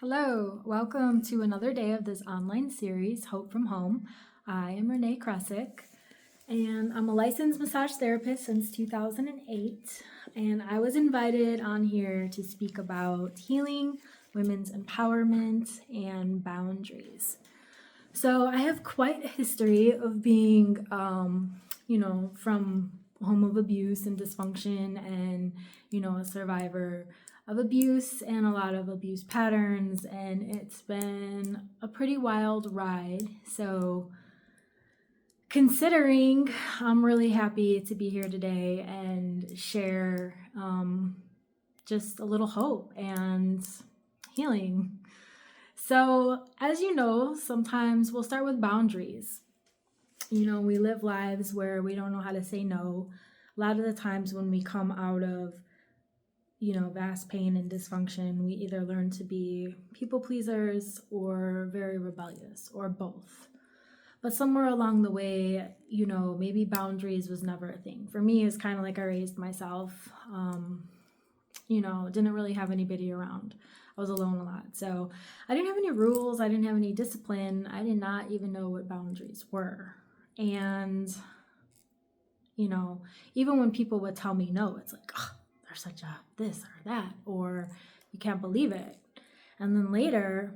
Hello, welcome to another day of this online series, Hope from Home. I am Renee, and I'm a licensed massage therapist since 2008. And I was invited on here to speak about healing, women's empowerment, and boundaries. So I have quite a history of being, from home of abuse and dysfunction and, a survivor of abuse and a lot of abuse patterns. And it's been a pretty wild ride. So considering, I'm really happy to be here today and share just a little hope and healing. So, as you know, sometimes we'll start with boundaries. We live lives where we don't know how to say no. A lot of the times when we come out of, vast pain and dysfunction, we either learn to be people pleasers or very rebellious or both. But somewhere along the way, maybe boundaries was never a thing. For me, it's kind of like I raised myself. Didn't really have anybody around. I was alone a lot. So I didn't have any rules. I didn't have any discipline. I did not even know what boundaries were. And, even when people would tell me no, it's like, oh, they're such a this or that, or you can't believe it. And then later,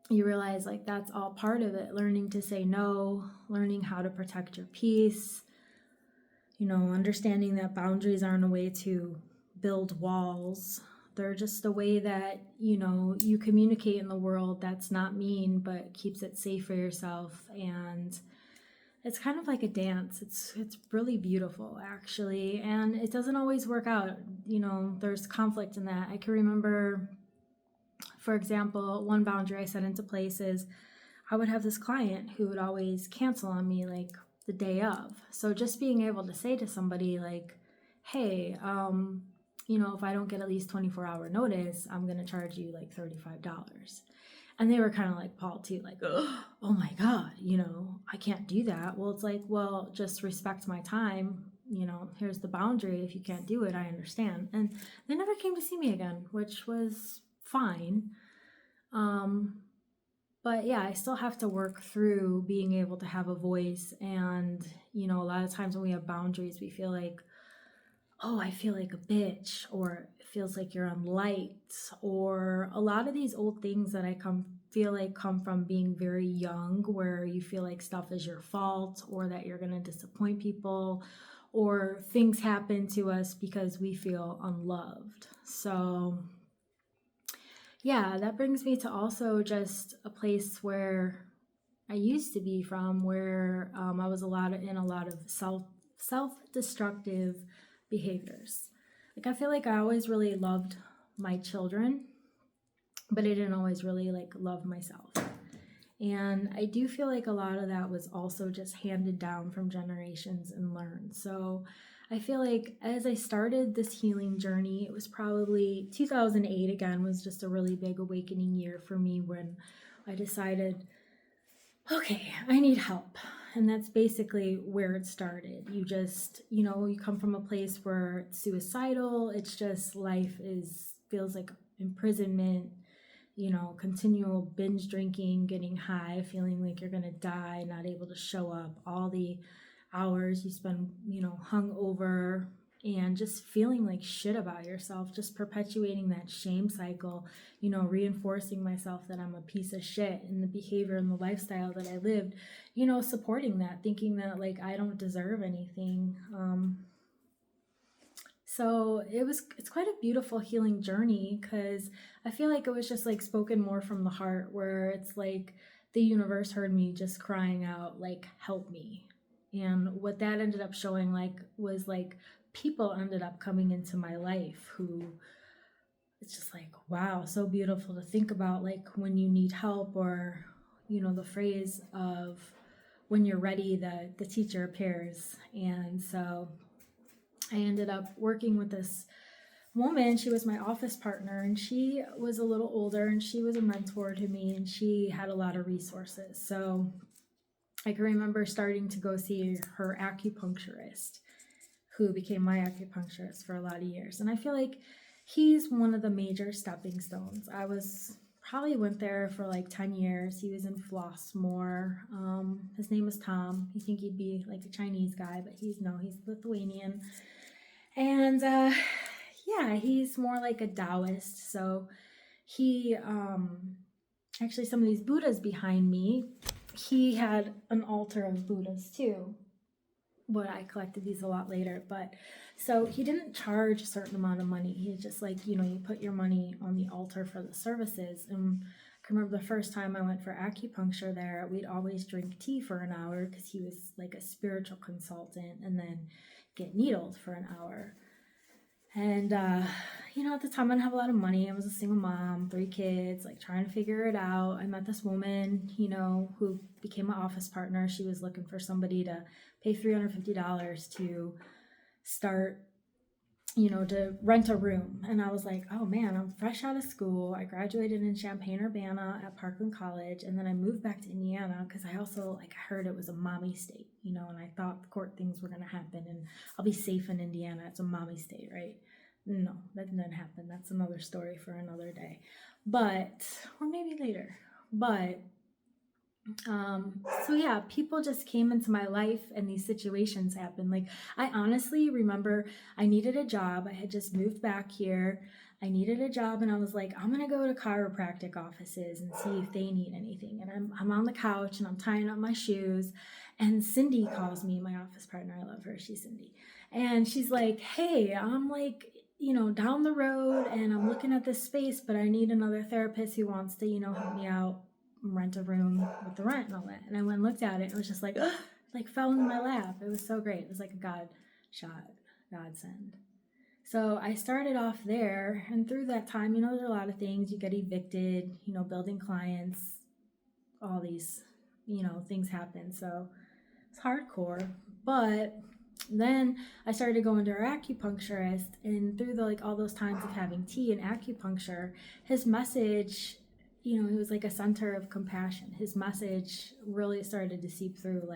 you realize like that's all part of it. Learning to say no, learning how to protect your peace, understanding that boundaries aren't a way to build walls. They're just a way that, you communicate in the world that's not mean, but keeps it safe for yourself. And it's kind of like a dance. It's really beautiful, actually. And it doesn't always work out. There's conflict in that. I can remember, for example, one boundary I set into place is I would have this client who would always cancel on me like the day of. So just being able to say to somebody like, hey, if I don't get at least 24-hour notice, I'm going to charge you like $35. And they were kind of like appalled too, like, oh my God, I can't do that. Well, it's like, well, just respect my time. Here's the boundary. If you can't do it, I understand. And they never came to see me again, which was fine. But yeah, I still have to work through being able to have a voice. And, a lot of times when we have boundaries, we feel like, oh, I feel like a bitch, or it feels like you're unliked, or a lot of these old things that I feel like come from being very young, where you feel like stuff is your fault, or that you're going to disappoint people, or things happen to us because we feel unloved. So yeah, that brings me to also just a place where I used to be from, where I was in a lot of self-destructive behaviors. Like I feel like I always really loved my children, but I didn't always really like love myself. And I do feel like a lot of that was also just handed down from generations and learned. So I feel like as I started this healing journey, it was probably 2008 again, was just a really big awakening year for me when I decided, okay, I need help. And that's basically where it started. You just, you come from a place where it's suicidal. It's just life feels like imprisonment, continual binge drinking, getting high, feeling like you're going to die, not able to show up, all the hours you spend, hung over, and just feeling like shit about yourself, just perpetuating that shame cycle, reinforcing myself that I'm a piece of shit, and the behavior and the lifestyle that I lived, supporting that, thinking that like I don't deserve anything. So it's quite a beautiful healing journey, because I feel like it was just like spoken more from the heart, where it's like the universe heard me just crying out like, help me. And what that ended up showing like was like people ended up coming into my life who, it's just like, wow, so beautiful to think about, like when you need help, or the phrase of when you're ready, the teacher appears. And so I ended up working with this woman. She was my office partner, and she was a little older, and she was a mentor to me, and she had a lot of resources. So I can remember starting to go see her acupuncturist, who became my acupuncturist for a lot of years. And I feel like he's one of the major stepping stones. I was probably went there for like 10 years. He was in Flossmoor. His name was Tom. You think he'd be like a Chinese guy, but he's Lithuanian. And yeah, he's more like a Taoist. So he, actually, some of these Buddhas behind me, he had an altar of Buddhas too. But I collected these a lot later. But so he didn't charge a certain amount of money. He's just like, you put your money on the altar for the services. And I can remember the first time I went for acupuncture there, we'd always drink tea for an hour because he was like a spiritual consultant, and then get needled for an hour. And, at the time I didn't have a lot of money. I was a single mom, 3 kids, like trying to figure it out. I met this woman, who became an office partner. She was looking for somebody to pay $350 to start, to rent a room. And I was like, oh man, I'm fresh out of school. I graduated in Champaign-Urbana at Parkland College. And then I moved back to Indiana because I also heard it was a mommy state, and I thought the court things were going to happen and I'll be safe in Indiana. It's a mommy state, right? No, that didn't happen. That's another story for another day. Or maybe later. So yeah, people just came into my life and these situations happened. Like, I honestly remember I needed a job. I had just moved back here. I needed a job, and I was like, I'm going to go to chiropractic offices and see if they need anything. And I'm on the couch and I'm tying up my shoes, and Cindy calls me, my office partner. I love her. She's Cindy. And she's like, hey, I'm like, down the road and I'm looking at this space, but I need another therapist who wants to, help me out, rent a room with the rent and all that. And I went and looked at it. It was just like, fell in my lap. It was so great. It was like a godsend. So I started off there, and through that time, there's a lot of things. You get evicted, building clients, all these, things happen. So it's hardcore. But then I started going to our acupuncturist, and through all those times of having tea and acupuncture, his message, he was like a center of compassion. His message really started to seep through,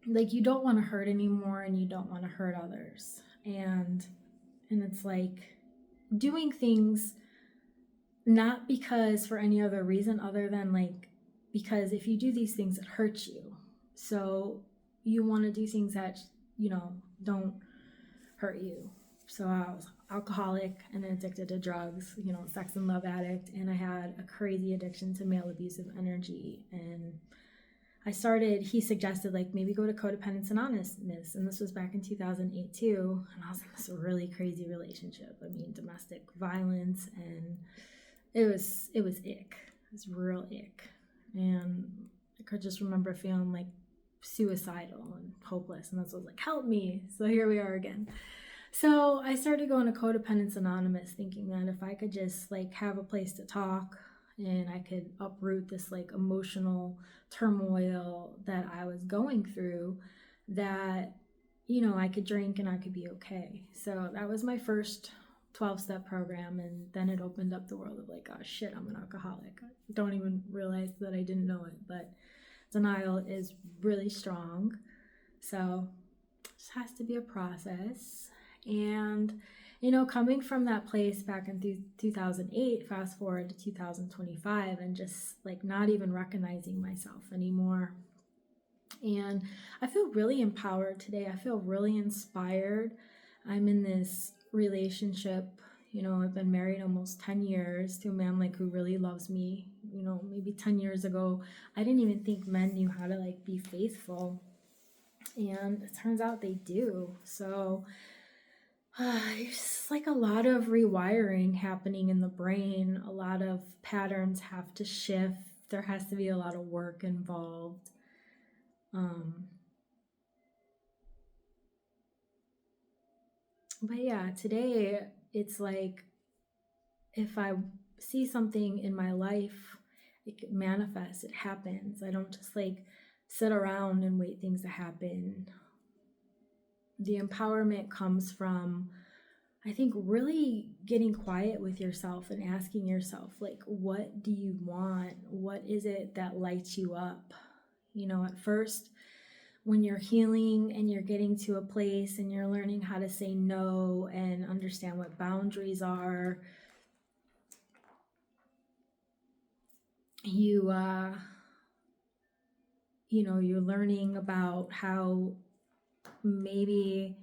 you don't want to hurt anymore, and you don't want to hurt others. And it's like doing things not because for any other reason other than because if you do these things, it hurts you. So you want to do things that, don't hurt you. So I was alcoholic and addicted to drugs, sex and love addict. And I had a crazy addiction to male abusive energy. And he suggested maybe go to Codependence Anonymous. And this was back in 2008 too. And I was in this really crazy relationship. I mean, domestic violence, and it was ick. It was real ick. And I could just remember feeling suicidal and hopeless. And that's what was help me. So here we are again. So I started going to Codependence Anonymous, thinking that if I could just have a place to talk, and I could uproot this emotional turmoil that I was going through, that, I could drink and I could be okay. So that was my first 12-step program. And then it opened up the world of oh shit, I'm an alcoholic. I don't even realize that I didn't know it, but denial is really strong. So it just has to be a process. And coming from that place back in 2008, fast forward to 2025, and just not even recognizing myself anymore. And I feel really empowered today. I feel really inspired. I'm in this relationship. I've been married almost 10 years to a man who really loves me. Maybe 10 years ago, I didn't even think men knew how to be faithful. And it turns out they do. So it's a lot of rewiring happening in the brain. A lot of patterns have to shift. There has to be a lot of work involved. But yeah, today it's if I see something in my life, it manifests, it happens. I don't just sit around and wait things to happen. The empowerment comes from, I think, really getting quiet with yourself and asking yourself, what do you want? What is it that lights you up? At first, when you're healing and you're getting to a place and you're learning how to say no and understand what boundaries are, you you're learning about how maybe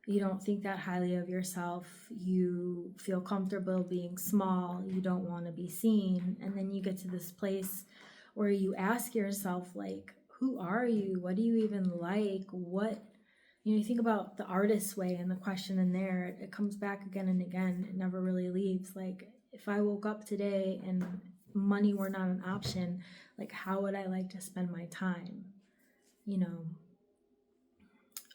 you don't think that highly of yourself, you feel comfortable being small, you don't want to be seen, and then you get to this place where you ask yourself, like, who are you, what do you even like, what, you think about the artist's way and the question in there, it comes back again and again, it never really leaves. Like, if I woke up today and money were not an option, like, how would I like to spend my time?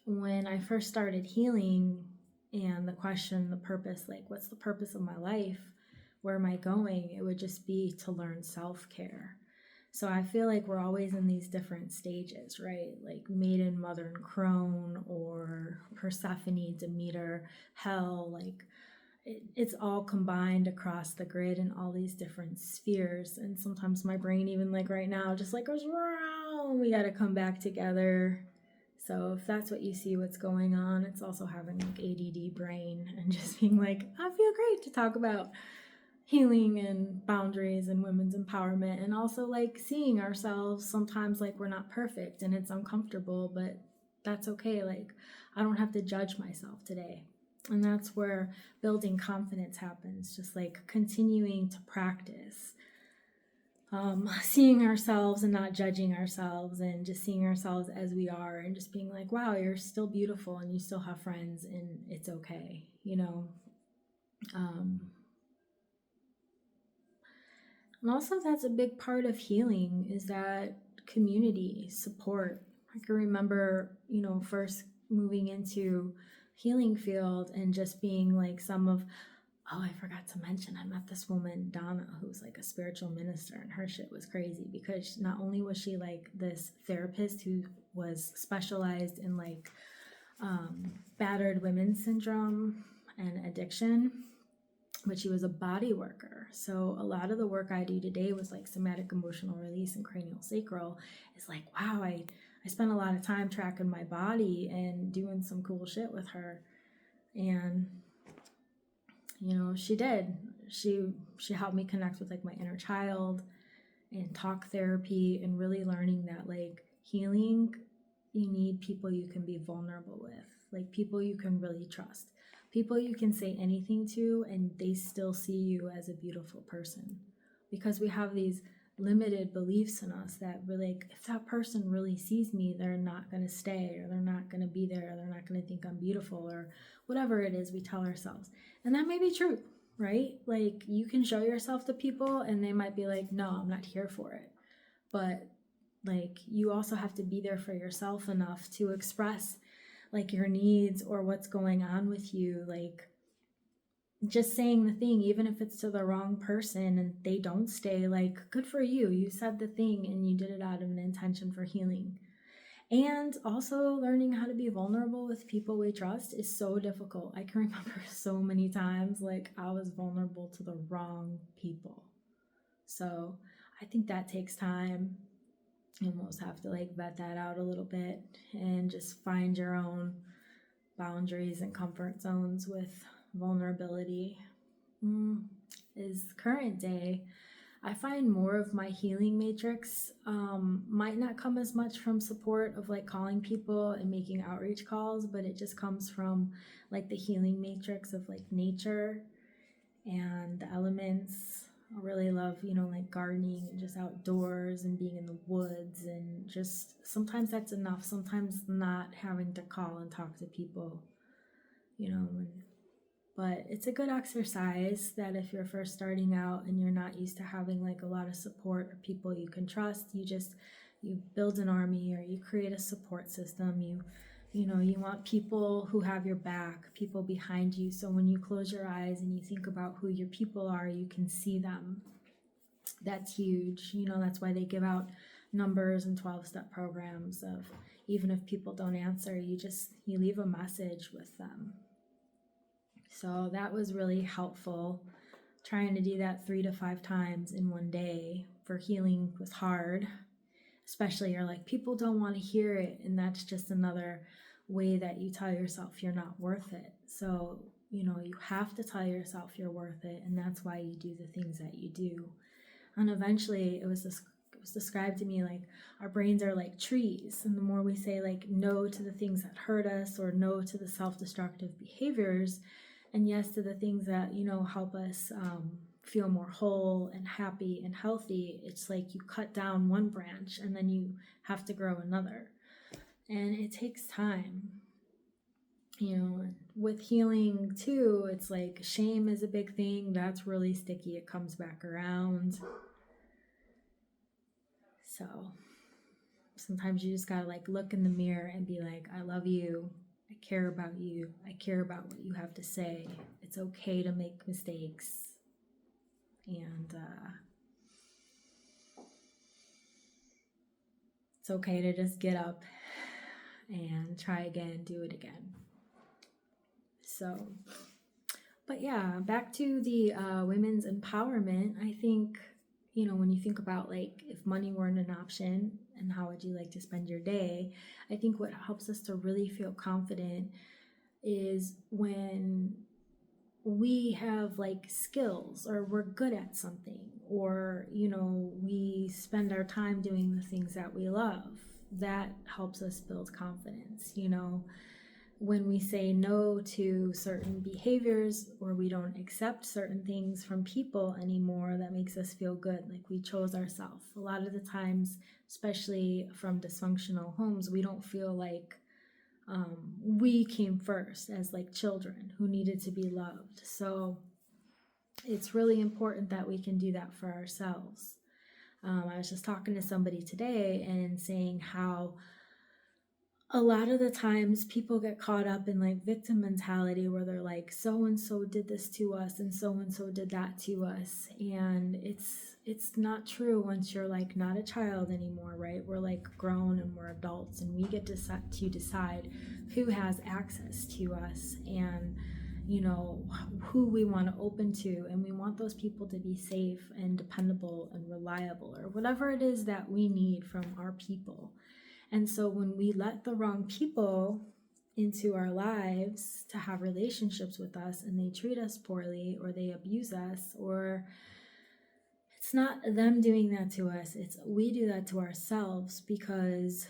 When I first started healing, and the question, the purpose, like, what's the purpose of my life? Where am I going? It would just be to learn self-care. So I feel like we're always in these different stages, right? Like maiden, mother, and crone, or Persephone, Demeter, hell, like it's all combined across the grid in all these different spheres. And sometimes my brain, even like right now, just like goes, we got to come back together. So if that's what you see what's going on, it's also having like ADD brain and just being like, I feel great to talk about healing and boundaries and women's empowerment, and also like seeing ourselves sometimes like we're not perfect and it's uncomfortable, but that's okay. Like, I don't have to judge myself today. And that's where building confidence happens, just like continuing to practice seeing ourselves and not judging ourselves, and just seeing ourselves as we are, and just being like, wow, you're still beautiful and you still have friends and it's okay, and also that's a big part of healing, is that community support. I can remember, first moving into healing field and just being like oh, I forgot to mention, I met this woman, Donna, who's like a spiritual minister, and her shit was crazy, because not only was she like this therapist who was specialized in like battered women's syndrome and addiction, but she was a body worker. So a lot of the work I do today was like somatic emotional release and cranial sacral. It's like, wow, I spent a lot of time tracking my body and doing some cool shit with her. And she did. She helped me connect with like my inner child, and talk therapy, and really learning that like healing, you need people you can be vulnerable with, like people you can really trust, people you can say anything to and they still see you as a beautiful person. Because we have these limited beliefs in us that we're like, if that person really sees me, they're not going to stay, or they're not going to be there, or they're not going to think I'm beautiful, or whatever it is we tell ourselves. And that may be true, right? Like, you can show yourself to people and they might be like, no, I'm not here for it. But like, you also have to be there for yourself enough to express like your needs or what's going on with you. Like, just saying the thing, even if it's to the wrong person and they don't stay, like, good for you. You said the thing and you did it out of an intention for healing. And also learning how to be vulnerable with people we trust is so difficult. I can remember so many times like I was vulnerable to the wrong people. So I think that takes time. You almost have to like vet that out a little bit and just find your own boundaries and comfort zones with vulnerability. Is current day, I find more of my healing matrix might not come as much from support of like calling people and making outreach calls, but it just comes from like the healing matrix of like nature and the elements. I really love, like gardening and just outdoors and being in the woods, and just sometimes that's enough. Sometimes not having to call and talk to people, but it's a good exercise that if you're first starting out and you're not used to having like a lot of support or people you can trust, you build an army, or you create a support system. You want people who have your back, people behind you. So when you close your eyes and you think about who your people are, you can see them. That's huge. That's why they give out numbers and 12-step programs of, even if people don't answer, you leave a message with them. So that was really helpful. Trying to do that 3 to 5 times in one day for healing was hard. Especially you're like, people don't want to hear it. And that's just another way that you tell yourself you're not worth it. So, you have to tell yourself you're worth it. And that's why you do the things that you do. And eventually it was described to me like our brains are like trees, and the more we say like no to the things that hurt us, or no to the self-destructive behaviors, and yes to the things that, you know, help us feel more whole and happy and healthy, it's like you cut down one branch and then you have to grow another. And it takes time. You know, with healing too, it's like shame is a big thing. That's really sticky. It comes back around. So sometimes you just gotta like look in the mirror and be like, I love you. I care about you. I care about what you have to say. It's okay to make mistakes. And it's okay to just get up and try again, do it again. So, but yeah, back to the women's empowerment. I think, you know, when you think about like if money weren't an option and how would you like to spend your day, I think what helps us to really feel confident is when we have like skills, or we're good at something, or, you know, we spend our time doing the things that we love. That helps us build confidence. You know, when we say no to certain behaviors, or we don't accept certain things from people anymore, that makes us feel good, like we chose ourselves. A lot of the times, especially from dysfunctional homes, we don't feel like we came first as like children who needed to be loved. So it's really important that we can do that for ourselves. I was just talking to somebody today and saying how a lot of the times people get caught up in like victim mentality, where they're like, so and so did this to us and so did that to us. And it's not true once you're like not a child anymore, right? We're like grown and we're adults, and we get to decide who has access to us, and, you know, who we want to open to. And we want those people to be safe and dependable and reliable, or whatever it is that we need from our people. And so when we let the wrong people into our lives to have relationships with us, and they treat us poorly, or they abuse us, or it's not them doing that to us, it's we do that to ourselves, because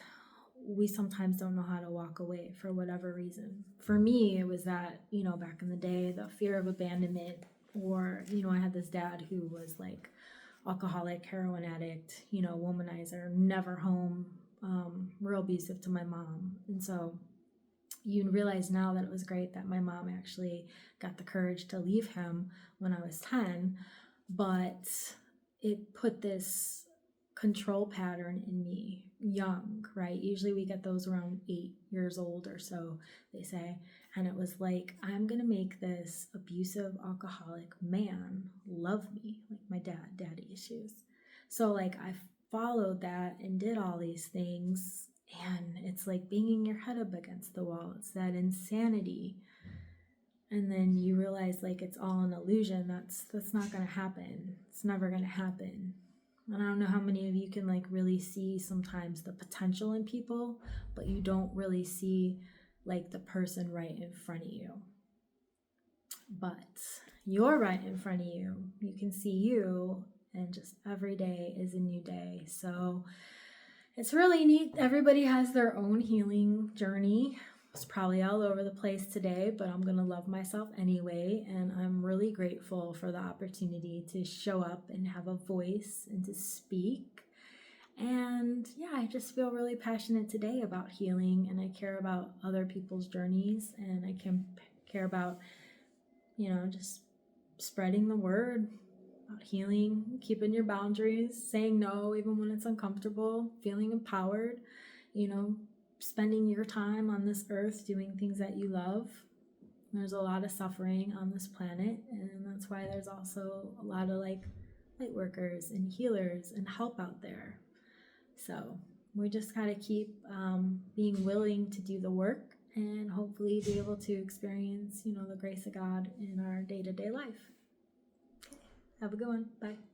we sometimes don't know how to walk away for whatever reason. For me, it was that, you know, back in the day, the fear of abandonment, or, you know, I had this dad who was like alcoholic, heroin addict, you know, womanizer, never home, real abusive to my mom. And so you realize now that it was great that my mom actually got the courage to leave him when I was 10, but it put this control pattern in me young, right? Usually we get those around 8 years old or so, they say. And it was like, I'm going to make this abusive alcoholic man love me, like my daddy issues. So like I followed that and did all these things, and it's like banging your head up against the wall. It's that insanity. And then you realize like it's all an illusion. That's not going to happen. It's never going to happen. And I don't know how many of you can like really see sometimes the potential in people, but you don't really see like the person right in front of you. But you're right in front of you. You can see you, and just every day is a new day. So it's really neat. Everybody has their own healing journey. It's probably all over the place today, but I'm going to love myself anyway. And I'm really grateful for the opportunity to show up and have a voice and to speak. And yeah, I just feel really passionate today about healing, and I care about other people's journeys, and I can care about, you know, just spreading the word about healing, keeping your boundaries, saying no even when it's uncomfortable, feeling empowered, you know, spending your time on this earth doing things that you love. There's a lot of suffering on this planet, and that's why there's also a lot of like light workers and healers and help out there. So we just gotta keep being willing to do the work, and hopefully be able to experience, you know, the grace of God in our day-to-day life. Have a good one. Bye.